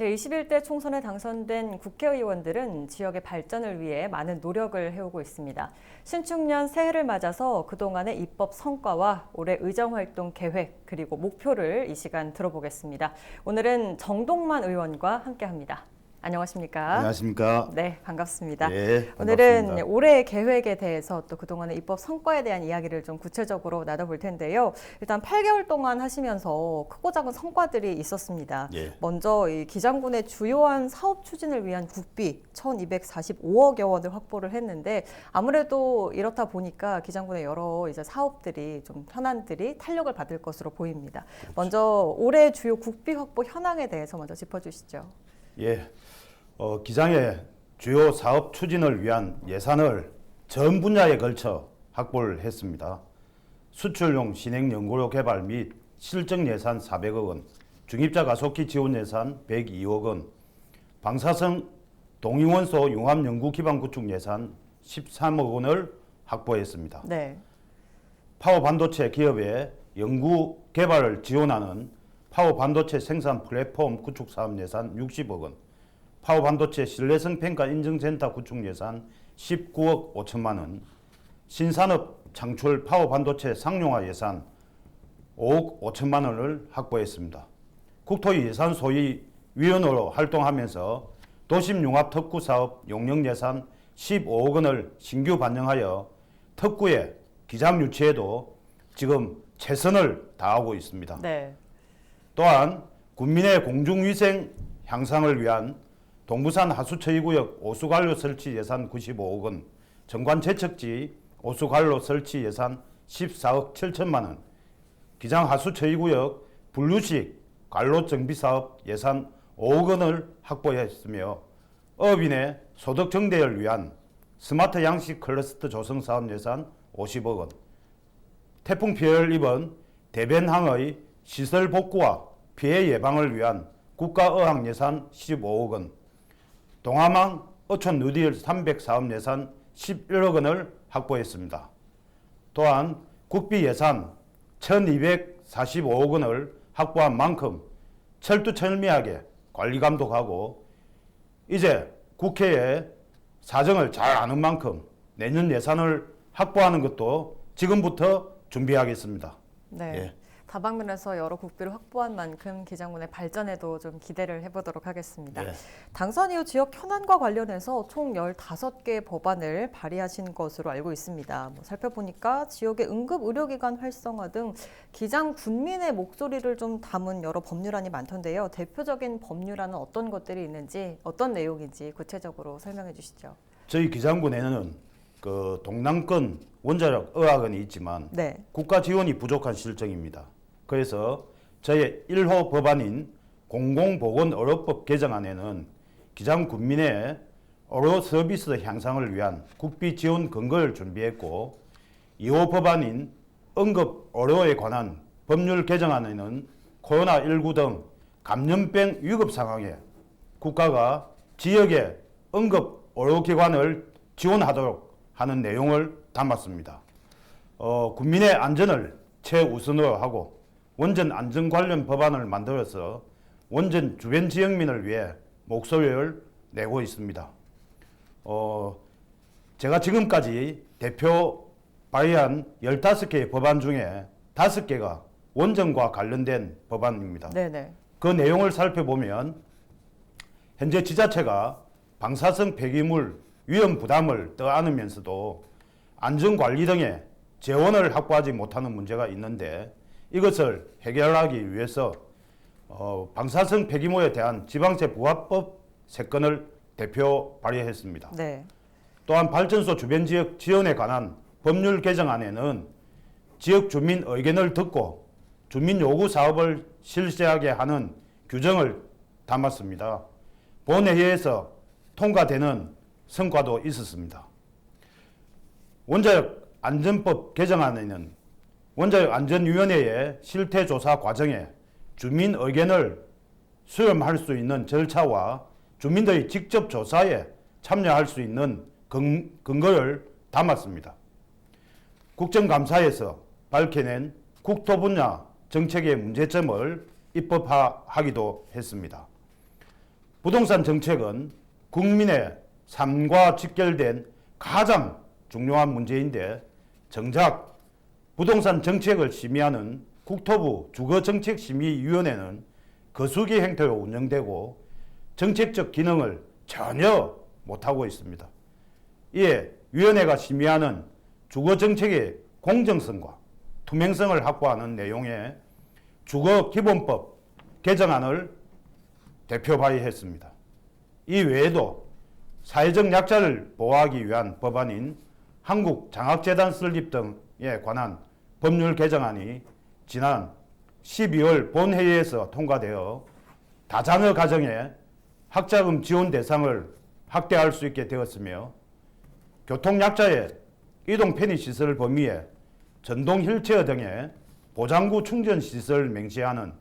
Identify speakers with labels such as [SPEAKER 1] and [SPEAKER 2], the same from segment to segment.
[SPEAKER 1] 제21대 총선에 당선된 국회의원들은 지역의 발전을 위해 많은 노력을 해오고 있습니다. 신축년 새해를 맞아서 그동안의 입법 성과와 올해 의정활동 계획 그리고 목표를 이 시간 들어보겠습니다. 오늘은 정동만 의원과 함께합니다. 안녕하십니까?
[SPEAKER 2] 안녕하십니까?
[SPEAKER 1] 네, 반갑습니다.
[SPEAKER 2] 네, 반갑습니다.
[SPEAKER 1] 오늘은 올해의 계획에 대해서 또 그동안의 입법 성과에 대한 이야기를 좀 구체적으로 나눠볼 텐데요. 일단 8개월 동안 하시면서 크고 작은 성과들이 있었습니다.
[SPEAKER 2] 예.
[SPEAKER 1] 먼저 이 기장군의 주요한 사업 추진을 위한 국비 1,245억여 원을 확보를 했는데 아무래도 이렇다 보니까 기장군의 여러 이제 사업들이 좀 현안들이 탄력을 받을 것으로 보입니다.
[SPEAKER 2] 그렇죠.
[SPEAKER 1] 먼저 올해 주요 국비 확보 현황에 대해서 먼저 짚어주시죠.
[SPEAKER 2] 예, 기장의 주요 사업 추진을 위한 예산을 전 분야에 걸쳐 확보를 했습니다. 수출용 신행 연구료 개발 및 실적 예산 400억 원, 중입자 가속기 지원 예산 102억 원, 방사성 동위원소 융합 연구 기반 구축 예산 13억 원을 확보했습니다.
[SPEAKER 1] 네.
[SPEAKER 2] 파워 반도체 기업의 연구 개발을 지원하는 파워 반도체 생산 플랫폼 구축 사업 예산 60억 원, 파워 반도체 신뢰성 평가 인증센터 구축 예산 19억 5천만 원, 신산업 창출 파워 반도체 상용화 예산 5억 5천만 원을 확보했습니다. 국토위 예산 소위 위원으로 활동하면서 도심 융합 특구 사업 용역 예산 15억 원을 신규 반영하여 특구의 기장 유치에도 지금 최선을 다하고 있습니다.
[SPEAKER 1] 네.
[SPEAKER 2] 또한 군민의 공중위생 향상을 위한 동부산 하수처리구역 오수관로 설치 예산 95억 원, 정관 제척지 오수관로 설치 예산 14억 7천만 원, 기장 하수처리구역 분류식 관로 정비 사업 예산 5억 원을 확보했으며 어업인의 소득 증대를 위한 스마트 양식 클러스터 조성 사업 예산 50억 원, 태풍 피해를 입은 대변항의 시설 복구와 피해 예방을 위한 국가어항 예산 15억 원, 동아망 어촌 뉴딜 300사업 예산 11억 원을 확보했습니다. 또한 국비 예산 1,245억 원을 확보한 만큼 철두철미하게 관리 감독하고 이제 국회에 사정을 잘 아는 만큼 내년 예산을 확보하는 것도 지금부터 준비하겠습니다.
[SPEAKER 1] 네.
[SPEAKER 2] 예.
[SPEAKER 1] 다방면에서 여러 국비를 확보한 만큼 기장군의 발전에도 좀 기대를 해보도록 하겠습니다.
[SPEAKER 2] 예.
[SPEAKER 1] 당선 이후 지역 현안과 관련해서 총 15개 법안을 발의하신 것으로 알고 있습니다. 살펴보니까 지역의 응급의료기관 활성화 등 기장 군민의 목소리를 좀 담은 여러 법률안이 많던데요. 대표적인 법률안은 어떤 것들이 있는지 어떤 내용인지 구체적으로 설명해 주시죠.
[SPEAKER 2] 저희 기장군에는 그 동남권 원자력 의학원이 있지만
[SPEAKER 1] 네.
[SPEAKER 2] 국가 지원이 부족한 실정입니다. 그래서 저의 1호 법안인 공공보건의료법 개정안에는 기장 군민의 의료 서비스 향상을 위한 국비 지원 근거를 준비했고 2호 법안인 응급의료에 관한 법률 개정안에는 코로나19 등 감염병 위급 상황에 국가가 지역의 응급의료기관을 지원하도록 하는 내용을 담았습니다. 국민의 안전을 최우선으로 하고 원전 안전 관련 법안을 만들어서 원전 주변 지역민을 위해 목소리를 내고 있습니다. 제가 지금까지 대표 발의한 15개의 법안 중에 5개가 원전과 관련된 법안입니다.
[SPEAKER 1] 네네.
[SPEAKER 2] 그 내용을 살펴보면 현재 지자체가 방사성 폐기물 위험 부담을 떠안으면서도 안전관리 등의 재원을 확보하지 못하는 문제가 있는데 이것을 해결하기 위해서 방사성 폐기물에 대한 지방세 부과법 3건을 대표 발의했습니다.
[SPEAKER 1] 네.
[SPEAKER 2] 또한 발전소 주변 지역 지원에 관한 법률 개정안에는 지역 주민 의견을 듣고 주민 요구 사업을 실시하게 하는 규정을 담았습니다. 본회의에서 통과되는 성과도 있었습니다. 원자력 안전법 개정안에는 원자력 안전위원회의 실태조사 과정에 주민 의견을 수렴할 수 있는 절차와 주민들의 직접 조사에 참여할 수 있는 근거를 담았습니다. 국정감사에서 밝혀낸 국토 분야 정책의 문제점을 입법화하기도 했습니다. 부동산 정책은 국민의 삶과 직결된 가장 중요한 문제인데 정작 부동산 정책을 심의하는 국토부 주거정책심의위원회는 거수기 행태로 운영되고 정책적 기능을 전혀 못하고 있습니다. 이에 위원회가 심의하는 주거정책의 공정성과 투명성을 확보하는 내용의 주거기본법 개정안을 대표 발의했습니다. 이 외에도 사회적 약자를 보호하기 위한 법안인 한국장학재단 설립 등에 관한 법률 개정안이 지난 12월 본회의에서 통과되어 다자녀 가정의 학자금 지원 대상을 확대할 수 있게 되었으며 교통약자의 이동 편의시설 범위에 전동 휠체어 등의 보장구 충전시설 맹시하는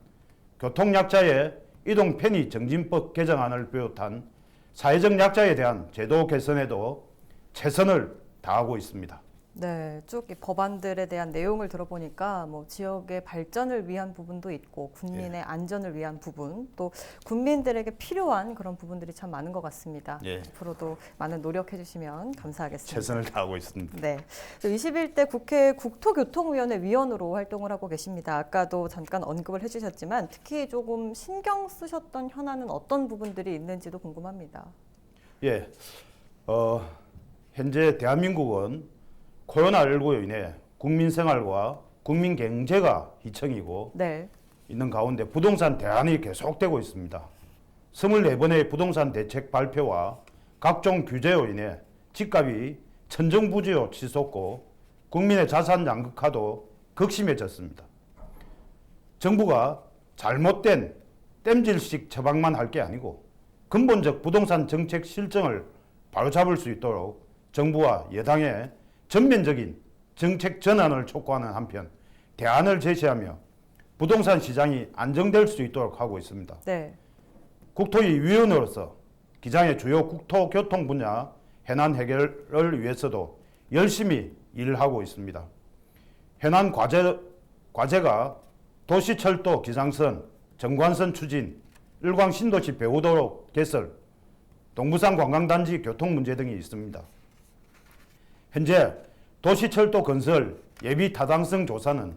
[SPEAKER 2] 교통약자의 이동 편의 정진법 개정안을 비롯한 사회적 약자에 대한 제도 개선에도 최선을 다하고 있습니다.
[SPEAKER 1] 네, 쭉 이 법안들에 대한 내용을 들어보니까 뭐 지역의 발전을 위한 부분도 있고 국민의 안전을 위한 부분, 또 국민들에게 필요한 그런 부분들이 참 많은 것 같습니다. 앞으로도 많은 노력해 주시면 감사하겠습니다.
[SPEAKER 2] 최선을 다하고 있습니다.
[SPEAKER 1] 네, 21대 국회 국토교통위원회 위원으로 활동을 하고 계십니다. 아까도 잠깐 언급을 해주셨지만 특히 조금 신경 쓰셨던 현안은 어떤 부분들이 있는지도 궁금합니다.
[SPEAKER 2] 예, 현재 대한민국은 코로나19로 인해 국민 생활과 국민 경제가 희청이고
[SPEAKER 1] 네.
[SPEAKER 2] 있는 가운데 부동산 대안이 계속되고 있습니다. 24번의 부동산 대책 발표와 각종 규제로 인해 집값이 천정부지로 치솟고 국민의 자산 양극화도 극심해졌습니다. 정부가 잘못된 땜질식 처방만 할 게 아니고 근본적 부동산 정책 실정을 바로잡을 수 있도록 정부와 여당의 전면적인 정책 전환을 촉구하는 한편 대안을 제시하며 부동산 시장이 안정될 수 있도록 하고 있습니다.
[SPEAKER 1] 네.
[SPEAKER 2] 국토위 위원으로서 기장의 주요 국토교통 분야 현안 해결을 위해서도 열심히 일을 하고 있습니다. 현안 과제가 도시철도 기장선, 정관선 추진, 일광 신도시 배후도로 개설, 동부산 관광단지 교통 문제 등이 있습니다. 현재 도시철도 건설 예비 타당성 조사는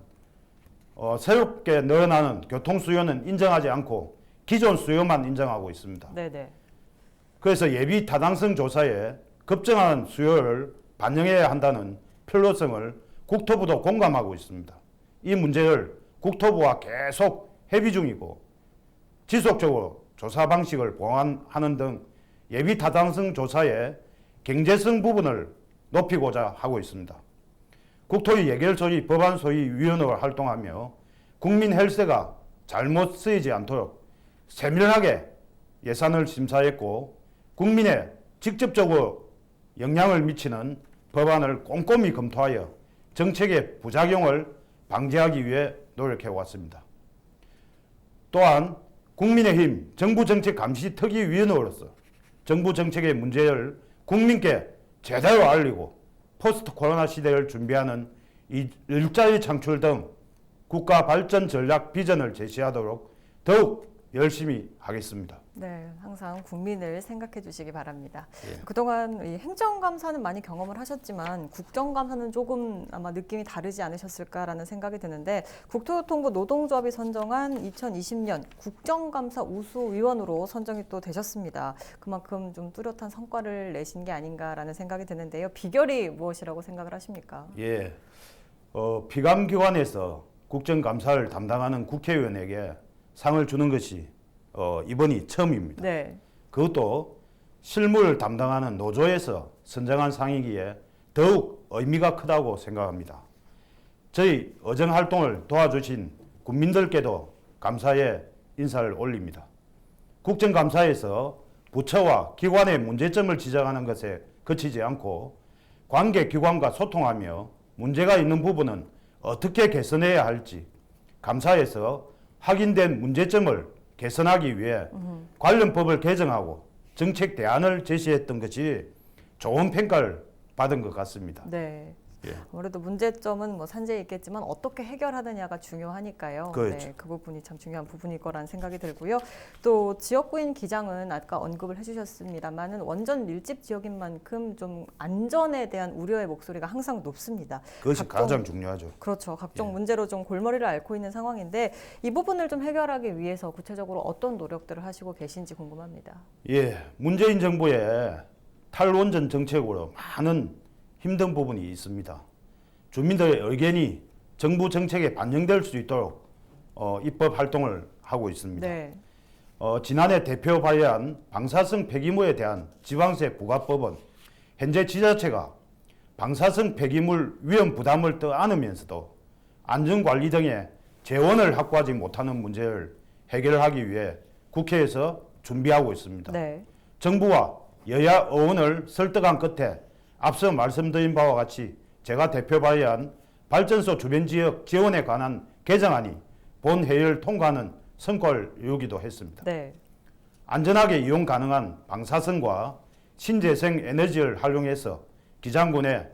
[SPEAKER 2] 새롭게 늘어나는 교통 수요는 인정하지 않고 기존 수요만 인정하고 있습니다.
[SPEAKER 1] 네네.
[SPEAKER 2] 그래서 예비 타당성 조사에 급증한 수요를 반영해야 한다는 필요성을 국토부도 공감하고 있습니다. 이 문제를 국토부와 계속 협의 중이고 지속적으로 조사 방식을 보완하는 등 예비 타당성 조사의 경제성 부분을 높이고자 하고 있습니다. 국토위 예결소위 법안소위위원으로 활동하며 국민 혈세가 잘못 쓰이지 않도록 세밀하게 예산을 심사했고 국민에 직접적으로 영향을 미치는 법안을 꼼꼼히 검토하여 정책의 부작용을 방지하기 위해 노력해 왔습니다. 또한 국민의힘 정부정책감시특위위원으로서 정부 정책의 문제를 국민께 제대로 알리고 포스트 코로나 시대를 준비하는 일자리 창출 등 국가 발전 전략 비전을 제시하도록 더욱 열심히 하겠습니다.
[SPEAKER 1] 네, 항상 국민을 생각해 주시기 바랍니다.
[SPEAKER 2] 예.
[SPEAKER 1] 그동안 이 행정감사는 많이 경험을 하셨지만 국정감사는 조금 아마 느낌이 다르지 않으셨을까라는 생각이 드는데 국토교통부 노동조합이 선정한 2020년 국정감사 우수위원으로 선정이 또 되셨습니다. 그만큼 좀 뚜렷한 성과를 내신 게 아닌가라는 생각이 드는데요. 비결이 무엇이라고 생각을 하십니까?
[SPEAKER 2] 예, 피감기관에서 국정감사를 담당하는 국회의원에게 상을 주는 것이 이번이 처음입니다.
[SPEAKER 1] 네.
[SPEAKER 2] 그것도 실무를 담당하는 노조에서 선정한 상이기에 더욱 의미가 크다고 생각합니다. 저희 의정활동을 도와주신 국민들께도 감사의 인사를 올립니다. 국정감사에서 부처와 기관의 문제점을 지적하는 것에 그치지 않고 관계기관과 소통하며 문제가 있는 부분은 어떻게 개선해야 할지 감사에서 확인된 문제점을 개선하기 위해 관련 법을 개정하고 정책 대안을 제시했던 것이 좋은 평가를 받은 것 같습니다.
[SPEAKER 1] 네.
[SPEAKER 2] 예.
[SPEAKER 1] 아무래도 문제점은 뭐 산재에 있겠지만 어떻게 해결하느냐가 중요하니까요.
[SPEAKER 2] 그렇죠.
[SPEAKER 1] 네, 그 부분이 참 중요한 부분일 거라는 생각이 들고요. 또 지역구인 기장은 아까 언급을 해주셨습니다만은 원전 밀집 지역인 만큼 좀 안전에 대한 우려의 목소리가 항상 높습니다.
[SPEAKER 2] 그것이 가장 중요하죠.
[SPEAKER 1] 그렇죠. 각종
[SPEAKER 2] 예.
[SPEAKER 1] 문제로 좀 골머리를 앓고 있는 상황인데 이 부분을 좀 해결하기 위해서 구체적으로 어떤 노력들을 하시고 계신지 궁금합니다.
[SPEAKER 2] 예, 문재인 정부의 탈원전 정책으로 많은 힘든 부분이 있습니다. 주민들의 의견이 정부 정책에 반영될 수 있도록 입법 활동을 하고 있습니다.
[SPEAKER 1] 네.
[SPEAKER 2] 지난해 대표 발의한 방사성 폐기물에 대한 지방세 부과법은 현재 지자체가 방사성 폐기물 위험 부담을 떠안으면서도 안전관리 등의 재원을 확보하지 못하는 문제를 해결하기 위해 국회에서 준비하고 있습니다.
[SPEAKER 1] 네.
[SPEAKER 2] 정부와 여야 의원을 설득한 끝에 앞서 말씀드린 바와 같이 제가 대표 발의한 발전소 주변 지역 지원에 관한 개정안이 본회의를 통과하는 성과를 이루기도 했습니다.
[SPEAKER 1] 네.
[SPEAKER 2] 안전하게 이용 가능한 방사선과 신재생 에너지를 활용해서 기장군의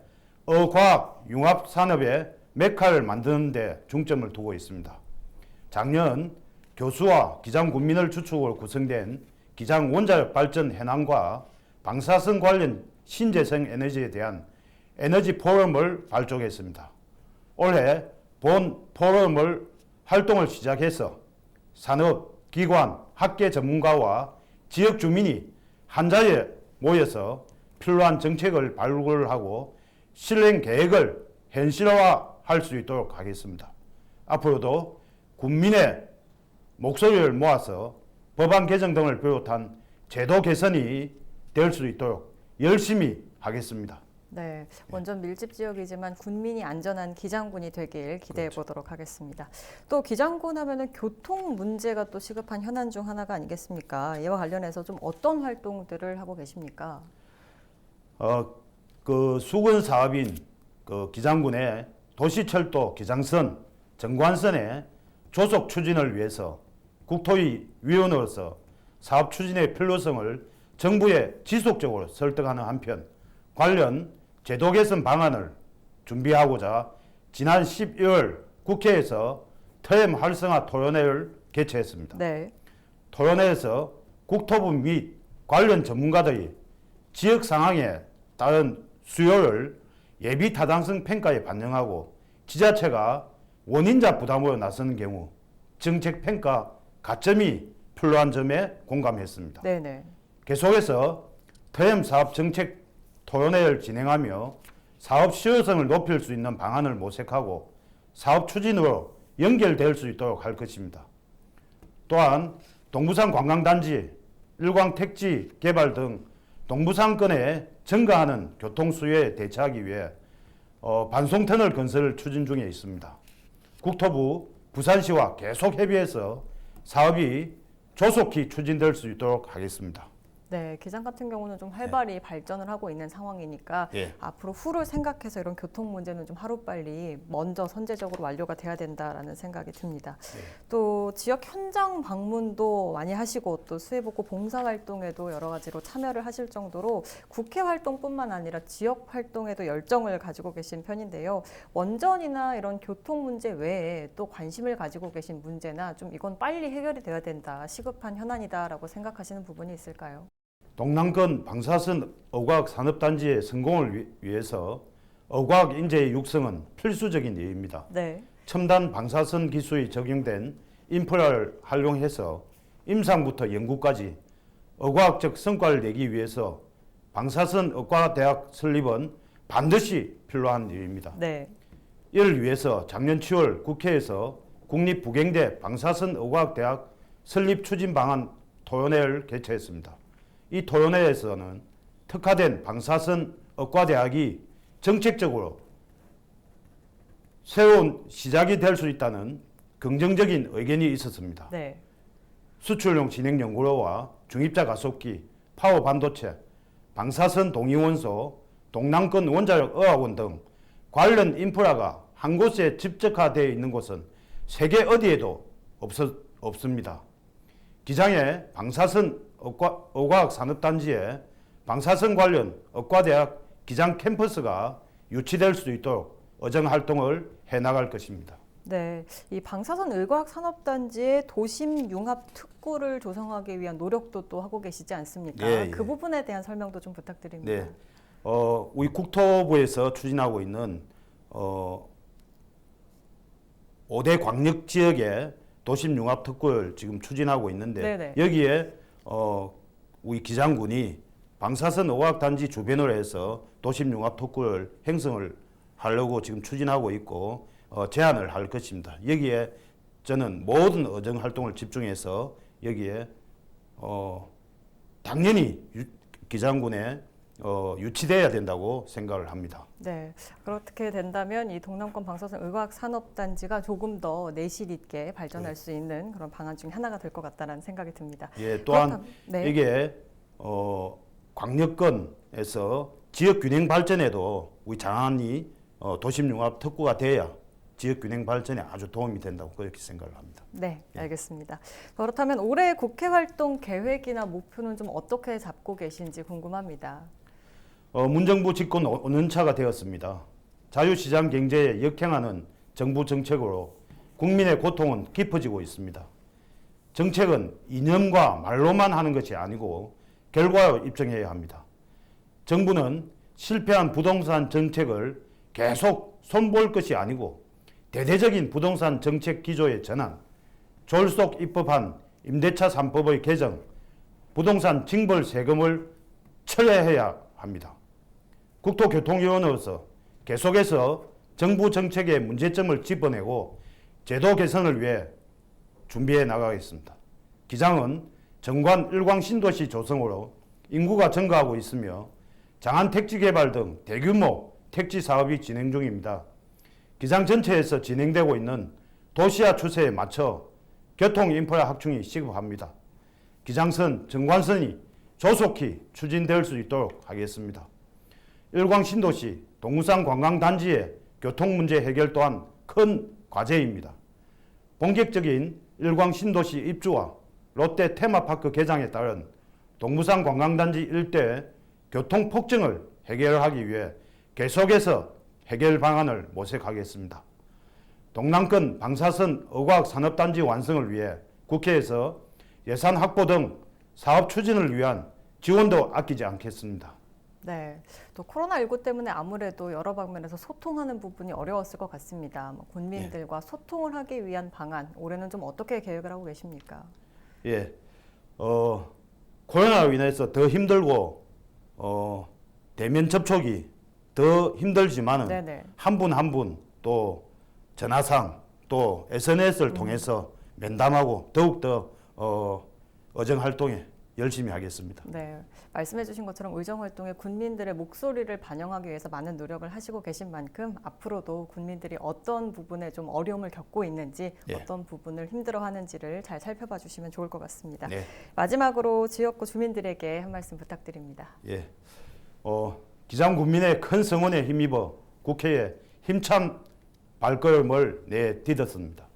[SPEAKER 2] 어과학 융합 산업의 메카를 만드는 데 중점을 두고 있습니다. 작년 교수와 기장군민을 주축으로 구성된 기장 원자력 발전 현황과 방사선 관련 신재생 에너지에 대한 에너지 포럼을 발족했습니다. 올해 본 포럼을 활동을 시작해서 산업, 기관, 학계 전문가와 지역 주민이 한 자리에 모여서 필요한 정책을 발굴하고 실행 계획을 현실화할 수 있도록 하겠습니다. 앞으로도 국민의 목소리를 모아서 법안 개정 등을 비롯한 제도 개선이 될 수 있도록 열심히 하겠습니다.
[SPEAKER 1] 네, 원전 밀집 지역이지만 군민이 안전한 기장군이 되길 기대해
[SPEAKER 2] 그렇죠.
[SPEAKER 1] 보도록 하겠습니다. 또 기장군 하면은 교통 문제가 또 시급한 현안 중 하나가 아니겠습니까? 이와 관련해서 좀 어떤 활동들을 하고 계십니까?
[SPEAKER 2] 그 수건 사업인 그 기장군의 도시철도 기장선, 정관선의 조속 추진을 위해서 국토위 위원으로서 사업 추진의 필요성을 정부에 지속적으로 설득하는 한편 관련 제도 개선 방안을 준비하고자 지난 12월 국회에서 터엠 활성화 토론회를 개최했습니다.
[SPEAKER 1] 네.
[SPEAKER 2] 토론회에서 국토부 및 관련 전문가들이 지역 상황에 따른 수요를 예비 타당성 평가에 반영하고 지자체가 원인자 부담으로 나서는 경우 정책 평가 가점이 필요한 점에 공감했습니다.
[SPEAKER 1] 네네.
[SPEAKER 2] 계속해서 터엠 사업 정책 토론회를 진행하며 사업 실효성을 높일 수 있는 방안을 모색하고 사업 추진으로 연결될 수 있도록 할 것입니다. 또한 동부산 관광단지, 일광 택지 개발 등 동부산권에 증가하는 교통 수요에 대처하기 위해 반송터널 건설을 추진 중에 있습니다. 국토부, 부산시와 계속 협의해서 사업이 조속히 추진될 수 있도록 하겠습니다.
[SPEAKER 1] 네, 기장 같은 경우는 좀 활발히 발전을 하고 있는 상황이니까
[SPEAKER 2] 예.
[SPEAKER 1] 앞으로 후를 생각해서 이런 교통 문제는 좀 하루빨리 먼저 선제적으로 완료가 돼야 된다라는 생각이 듭니다. 또 지역 현장 방문도 많이 하시고 또 수해복구 봉사활동에도 여러 가지로 참여를 하실 정도로 국회 활동뿐만 아니라 지역 활동에도 열정을 가지고 계신 편인데요. 원전이나 이런 교통 문제 외에 또 관심을 가지고 계신 문제나 좀 이건 빨리 해결이 돼야 된다, 시급한 현안이다라고 생각하시는 부분이 있을까요?
[SPEAKER 2] 동남권 방사선 어과학 산업단지의 성공을 위해서 어과학 인재의 육성은 필수적인 일입니다.
[SPEAKER 1] 네.
[SPEAKER 2] 첨단 방사선 기술이 적용된 인프라를 활용해서 임상부터 연구까지 어과학적 성과를 내기 위해서 방사선 어과대학 설립은 반드시 필요한 일입니다.
[SPEAKER 1] 네.
[SPEAKER 2] 이를 위해서 작년 7월 국회에서 국립부경대 방사선 어과학대학 설립 추진 방안 토론회를 개최했습니다. 이 토론회에서는 특화된 방사선 어과대학이 정책적으로 새로운 시작이 될 수 있다는 긍정적인 의견이 있었습니다.
[SPEAKER 1] 네.
[SPEAKER 2] 수출용 진행연구로와 중입자 가속기, 파워 반도체, 방사선 동위원소, 동남권 원자력 어학원 등 관련 인프라가 한 곳에 집적화되어 있는 곳은 세계 어디에도 없습니다. 기장의 방사선 어과학 산업단지에 방사선 관련 어과대학 기장 캠퍼스가 유치될 수 있도록 어정 활동을 해나갈 것입니다.
[SPEAKER 1] 네, 이 방사선 의과학 산업단지의 도심 융합 특구를 조성하기 위한 노력도 또 하고 계시지 않습니까?
[SPEAKER 2] 예, 예.
[SPEAKER 1] 그 부분에 대한 설명도 좀 부탁드립니다.
[SPEAKER 2] 네, 우리 국토부에서 추진하고 있는 5대 광역 지역의 도심 융합 특구를 지금 추진하고 있는데
[SPEAKER 1] 네네.
[SPEAKER 2] 여기에 우리 기장군이 방사선 의과학 단지 주변으로 해서 도심 융합 특구를 형성을 하려고 지금 추진하고 있고 제안을 할 것입니다. 여기에 저는 모든 어정 활동을 집중해서 여기에 당연히 기장군에 유치돼야 된다고 생각을 합니다.
[SPEAKER 1] 네, 그렇게 된다면 이 동남권 방사선 의과학 산업단지가 조금 더 내실 있게 발전할 수 있는 그런 방안 중에 하나가 될 것 같다는 생각이 듭니다.
[SPEAKER 2] 예, 또한
[SPEAKER 1] 그렇다면, 네.
[SPEAKER 2] 이게 광역권에서 지역 균형 발전에도 우리 장안이 도심 융합 특구가 돼야 지역 균형 발전에 아주 도움이 된다고 그렇게 생각을 합니다.
[SPEAKER 1] 네, 알겠습니다. 그렇다면 올해 국회 활동 계획이나 목표는 좀 어떻게 잡고 계신지 궁금합니다.
[SPEAKER 2] 문정부 집권 5년차가 되었습니다. 자유시장 경제에 역행하는 정부 정책으로 국민의 고통은 깊어지고 있습니다. 정책은 이념과 말로만 하는 것이 아니고 결과에 입증해야 합니다. 정부는 실패한 부동산 정책을 계속 손볼 것이 아니고 대대적인 부동산 정책 기조의 전환, 졸속 입법한 임대차 3법의 개정, 부동산 징벌 세금을 철회해야 합니다. 국토교통위원으로서 계속해서 정부 정책의 문제점을 짚어내고 제도 개선을 위해 준비해 나가겠습니다. 기장은 정관 일광 신도시 조성으로 인구가 증가하고 있으며 장안 택지 개발 등 대규모 택지 사업이 진행 중입니다. 기장 전체에서 진행되고 있는 도시화 추세에 맞춰 교통 인프라 확충이 시급합니다. 기장선, 정관선이 조속히 추진될 수 있도록 하겠습니다. 일광 신도시, 동구산 관광단지의 교통 문제 해결 또한 큰 과제입니다. 본격적인 일광 신도시 입주와 롯데 테마파크 개장에 따른 동부산 관광단지 일대 교통 폭증을 해결하기 위해 계속해서 해결 방안을 모색하겠습니다. 동남권 방사선 의과학 산업단지 완성을 위해 국회에서 예산 확보 등 사업 추진을 위한 지원도 아끼지 않겠습니다.
[SPEAKER 1] 네, 또 코로나19 때문에 아무래도 여러 방면에서 소통하는 부분이 어려웠을 것 같습니다. 국민들과 소통을 하기 위한 방안, 올해는 좀 어떻게 계획을 하고 계십니까?
[SPEAKER 2] 예, 코로나로 인해서 더 힘들고 대면 접촉이 더 힘들지만은 한 분 한 분 또 전화상 또 SNS를 통해서 면담하고 더욱더 어정 활동에 열심히 하겠습니다.
[SPEAKER 1] 네, 말씀해 주신 것처럼 의정 활동에 국민들의 목소리를 반영하기 위해서 많은 노력을 하시고 계신 만큼 앞으로도 국민들이 어떤 부분에 좀 어려움을 겪고 있는지 어떤 부분을 힘들어하는지를 잘 살펴봐 주시면 좋을 것 같습니다.
[SPEAKER 2] 네.
[SPEAKER 1] 마지막으로 지역구 주민들에게 한 말씀 부탁드립니다.
[SPEAKER 2] 예, 기장 군민의 큰 성원에 힘입어 국회에 힘찬 발걸음을 내딛었습니다.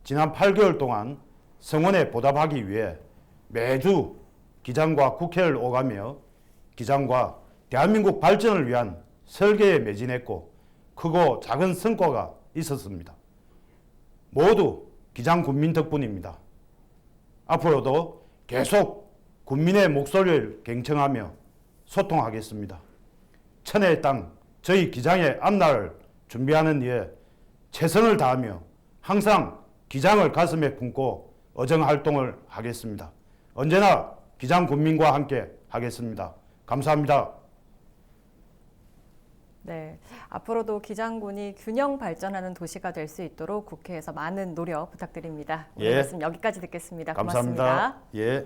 [SPEAKER 2] 지난 8개월 동안 성원에 보답하기 위해 매주 기장과 국회를 오가며 기장과 대한민국 발전을 위한 설계에 매진했고 크고 작은 성과가 있었습니다. 모두 기장 군민 덕분입니다. 앞으로도 계속 군민의 목소리를 경청하며 소통하겠습니다. 천혜의 땅, 저희 기장의 앞날을 준비하는 일에 최선을 다하며 항상 기장을 가슴에 품고 어정 활동을 하겠습니다. 언제나 기장 군민과 함께 하겠습니다. 감사합니다.
[SPEAKER 1] 네, 앞으로도 기장군이 균형 발전하는 도시가 될 수 있도록 국회에서 많은 노력 부탁드립니다. 오늘 말씀 여기까지 듣겠습니다.
[SPEAKER 2] 감사합니다.
[SPEAKER 1] 고맙습니다.
[SPEAKER 2] 예.